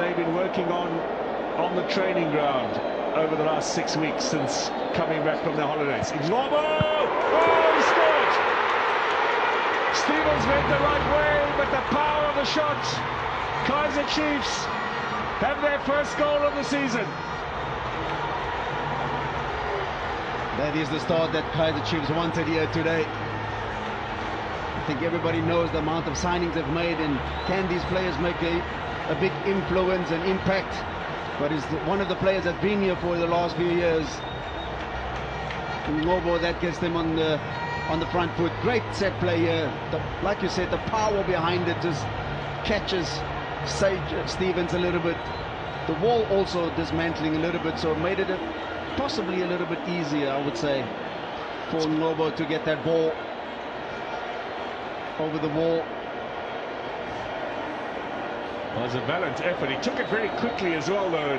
They've been working on the training ground over the last 6 weeks since coming back from their holidays. Ngcobo! Oh, he scored! Stevens went the right way, but the power of the shot. Kaiser Chiefs have their first goal of the season. That is the start that Kaiser Chiefs wanted here today. I think everybody knows the amount of signings they've made, and can these players make a big influence and impact? But is one of the players that's been here for the last few years. Ngcobo, that gets them on the front foot. Great set play here. Like you said, the power behind it just catches Stevens a little bit. The wall also dismantling a little bit, so it made it possibly a little bit easier, I would say, for Ngcobo to get that ball over the wall. Well, it was a valiant effort. He took it very quickly as well, though.